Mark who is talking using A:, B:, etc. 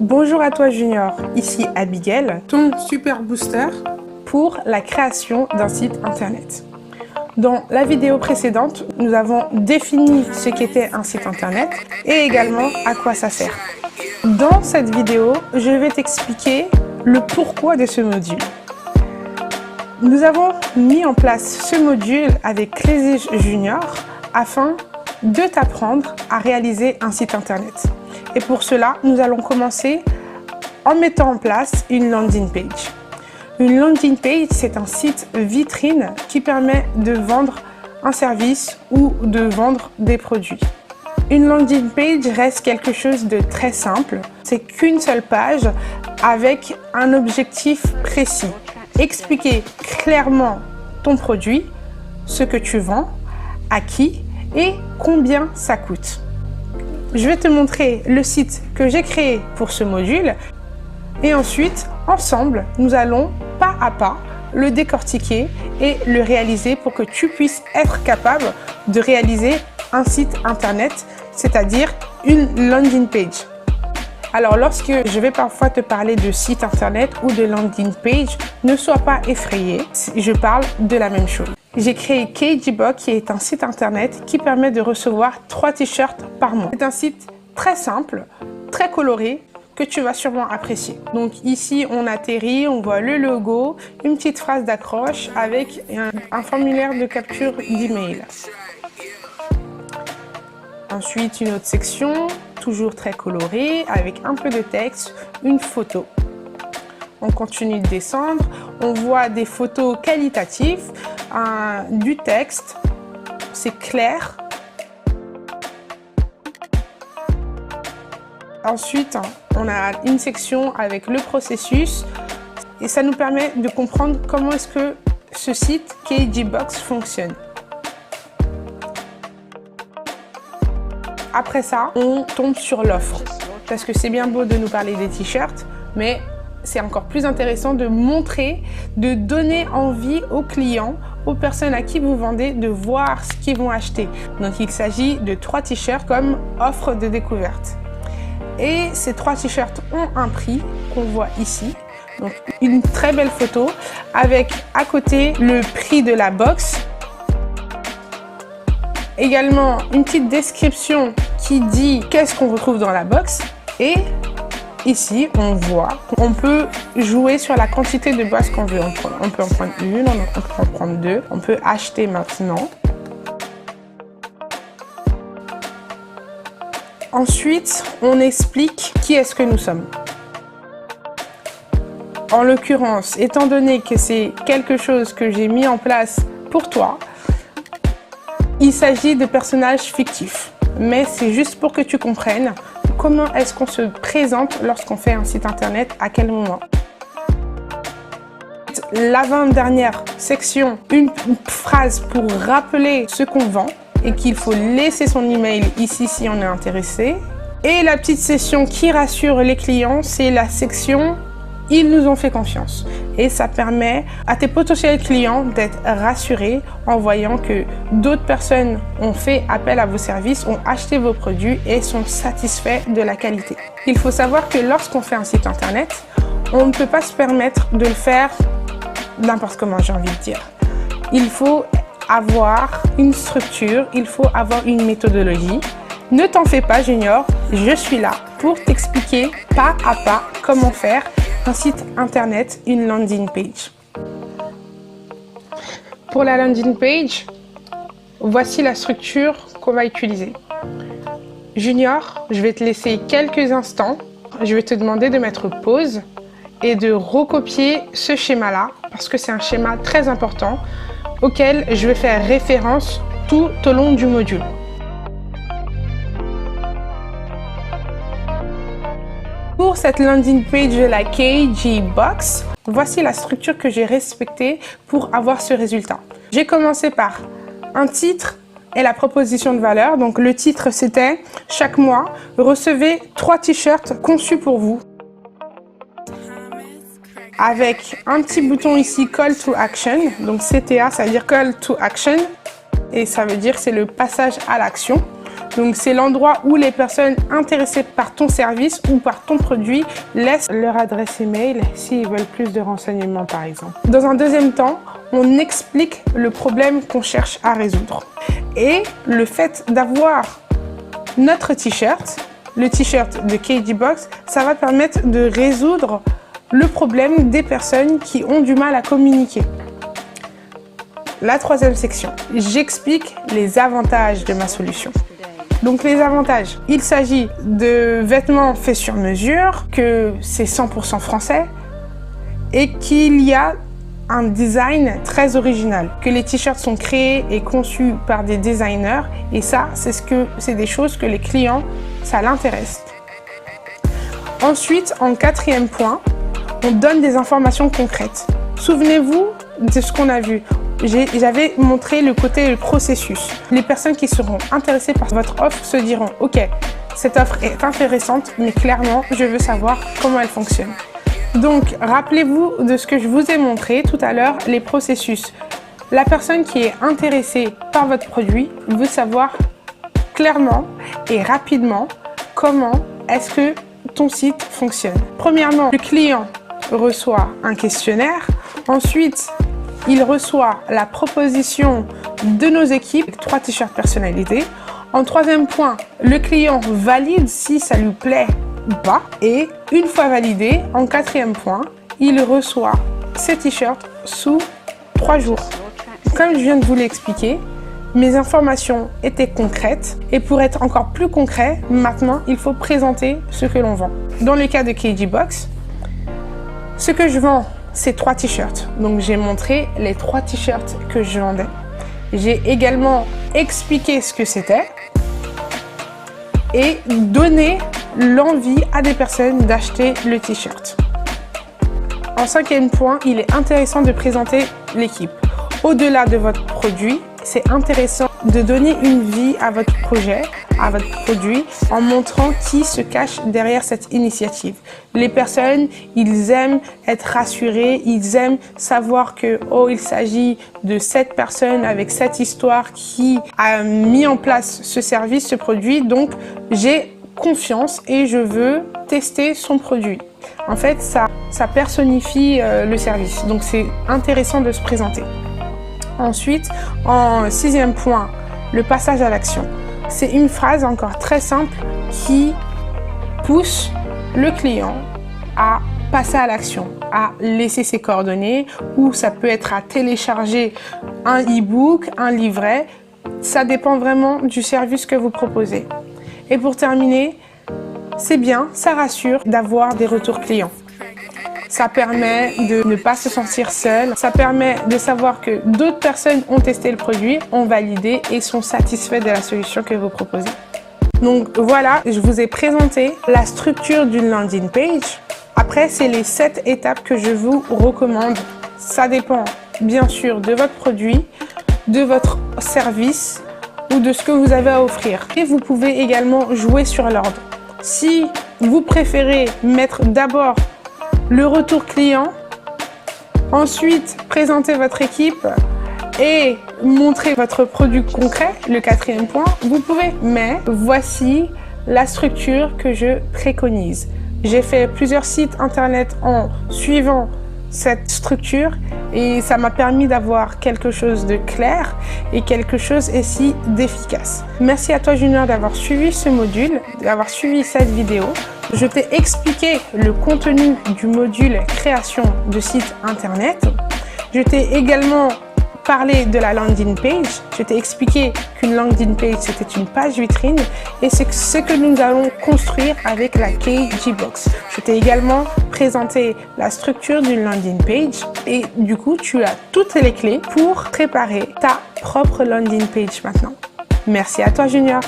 A: Bonjour à toi Junior, ici Abigail, ton super booster pour la création d'un site internet. Dans la vidéo précédente, nous avons défini ce qu'était un site internet et également à quoi ça sert. Dans cette vidéo, je vais t'expliquer le pourquoi de ce module. Nous avons mis en place ce module avec Crazy Junior afin de t'apprendre à réaliser un site internet. Et pour cela, nous allons commencer en mettant en place une landing page. Une landing page, c'est un site vitrine qui permet de vendre un service ou de vendre des produits. Une landing page reste quelque chose de très simple. C'est qu'une seule page avec un objectif précis. Expliquer clairement ton produit, ce que tu vends, à qui et combien ça coûte. Je vais te montrer le site que j'ai créé pour ce module et ensuite, ensemble, nous allons pas à pas le décortiquer et le réaliser pour que tu puisses être capable de réaliser un site internet, c'est-à-dire une landing page. Alors, lorsque je vais parfois te parler de site internet ou de landing page, ne sois pas effrayé, je parle de la même chose. J'ai créé KGBox qui est un site internet qui permet de recevoir 3 t-shirts par mois. C'est un site très simple, très coloré, que tu vas sûrement apprécier. Donc ici, on atterrit, on voit le logo, une petite phrase d'accroche avec un formulaire de capture d'email. Ensuite, une autre section, toujours très colorée, avec un peu de texte, une photo. On continue de descendre, on voit des photos qualitatives, du texte, c'est clair. Ensuite, on a une section avec le processus et ça nous permet de comprendre comment est-ce que ce site KGBox fonctionne. Après ça, on tombe sur l'offre parce que c'est bien beau de nous parler des t-shirts, mais c'est encore plus intéressant de montrer, de donner envie aux clients, aux personnes à qui vous vendez, de voir ce qu'ils vont acheter. Donc, il s'agit de 3 t-shirts comme offre de découverte. Et ces 3 t-shirts ont un prix qu'on voit ici. Donc, une très belle photo avec à côté le prix de la box. Également, une petite description qui dit qu'est-ce qu'on retrouve dans la box. Et ici, on voit qu'on peut jouer sur la quantité de box qu'on veut en prendre. On peut en prendre une, on peut en prendre 2. On peut acheter maintenant. Ensuite, on explique qui est-ce que nous sommes. En l'occurrence, étant donné que c'est quelque chose que j'ai mis en place pour toi, il s'agit de personnages fictifs. Mais c'est juste pour que tu comprennes comment est-ce qu'on se présente lorsqu'on fait un site internet, à quel moment. L'avant-dernière section, une phrase pour rappeler ce qu'on vend et qu'il faut laisser son email ici si on est intéressé. Et la petite section qui rassure les clients, c'est la section « Ils nous ont fait confiance ». Et ça permet à tes potentiels clients d'être rassurés en voyant que d'autres personnes ont fait appel à vos services, ont acheté vos produits et sont satisfaits de la qualité. Il faut savoir que lorsqu'on fait un site internet, on ne peut pas se permettre de le faire n'importe comment, j'ai envie de dire. Il faut avoir une structure, il faut avoir une méthodologie. Ne t'en fais pas, Junior, je suis là pour t'expliquer pas à pas comment faire un site internet, une landing page. Pour la landing page, voici la structure qu'on va utiliser. Junior, je vais te laisser quelques instants. Je vais te demander de mettre pause et de recopier ce schéma-là parce que c'est un schéma très important auquel je vais faire référence tout au long du module. Pour cette landing page de la KGBox, voici la structure que j'ai respectée pour avoir ce résultat. J'ai commencé par un titre et la proposition de valeur. Donc le titre c'était « Chaque mois, recevez 3 t-shirts conçus pour vous ». Avec un petit bouton ici « Call to Action ». Donc CTA, ça veut dire « Call to Action ». Et ça veut dire c'est le passage à l'action. Donc c'est l'endroit où les personnes intéressées par ton service ou par ton produit laissent leur adresse email s'ils veulent plus de renseignements par exemple. Dans un deuxième temps, on explique le problème qu'on cherche à résoudre. Et le fait d'avoir notre t-shirt, le t-shirt de KGBox, ça va permettre de résoudre le problème des personnes qui ont du mal à communiquer. La troisième section, j'explique les avantages de ma solution. Donc les avantages, il s'agit de vêtements faits sur mesure, que c'est 100% français et qu'il y a un design très original, que les t-shirts sont créés et conçus par des designers et ça, c'est des choses que les clients, ça l'intéresse. Ensuite, en quatrième point, on donne des informations concrètes. Souvenez-vous de ce qu'on a vu. J'avais montré le processus. Les personnes qui seront intéressées par votre offre se diront « Ok, cette offre est intéressante, mais clairement, je veux savoir comment elle fonctionne. » Donc, rappelez-vous de ce que je vous ai montré tout à l'heure, les processus. La personne qui est intéressée par votre produit veut savoir clairement et rapidement comment est-ce que ton site fonctionne. Premièrement, le client reçoit un questionnaire. Ensuite, il reçoit la proposition de nos équipes, 3 t-shirts personnalisés. En troisième point, le client valide si ça lui plaît ou pas. Et une fois validé, en quatrième point, il reçoit ces t-shirts sous 3 jours. Comme je viens de vous l'expliquer, mes informations étaient concrètes. Et pour être encore plus concret, maintenant, il faut présenter ce que l'on vend. Dans le cas de KGBox, ce que je vends, c'est 3 t-shirts. Donc, j'ai montré les 3 t-shirts que je vendais. J'ai également expliqué ce que c'était et donné l'envie à des personnes d'acheter le t-shirt. En cinquième point, il est intéressant de présenter l'équipe. Au-delà de votre produit, c'est intéressant de donner une vie à votre projet, à votre produit, en montrant qui se cache derrière cette initiative. Les personnes, ils aiment être rassurés, ils aiment savoir que, oh, il s'agit de cette personne avec cette histoire qui a mis en place ce service, ce produit, donc j'ai confiance et je veux tester son produit. En fait, ça personnifie le service, donc c'est intéressant de se présenter. Ensuite, en sixième point, le passage à l'action. C'est une phrase encore très simple qui pousse le client à passer à l'action, à laisser ses coordonnées, ou ça peut être à télécharger un e-book, un livret. Ça dépend vraiment du service que vous proposez. Et pour terminer, c'est bien, ça rassure d'avoir des retours clients. Ça permet de ne pas se sentir seul. Ça permet de savoir que d'autres personnes ont testé le produit, ont validé et sont satisfaits de la solution que vous proposez. Donc voilà, je vous ai présenté la structure d'une landing page. Après, c'est les 7 étapes que je vous recommande. Ça dépend bien sûr de votre produit, de votre service ou de ce que vous avez à offrir. Et vous pouvez également jouer sur l'ordre. Si vous préférez mettre d'abord le retour client, ensuite présenter votre équipe et montrer votre produit concret, le quatrième point, vous pouvez. Mais voici la structure que je préconise. J'ai fait plusieurs sites internet en suivant cette structure et ça m'a permis d'avoir quelque chose de clair et quelque chose aussi d'efficace. Merci à toi Junior d'avoir suivi ce module, d'avoir suivi cette vidéo. Je t'ai expliqué le contenu du module création de site internet. Je t'ai également parlé de la landing page. Je t'ai expliqué qu'une landing page c'était une page vitrine et c'est ce que nous allons construire avec la KGBox. Je t'ai également présenté la structure d'une landing page et du coup tu as toutes les clés pour préparer ta propre landing page maintenant. Merci à toi Junior.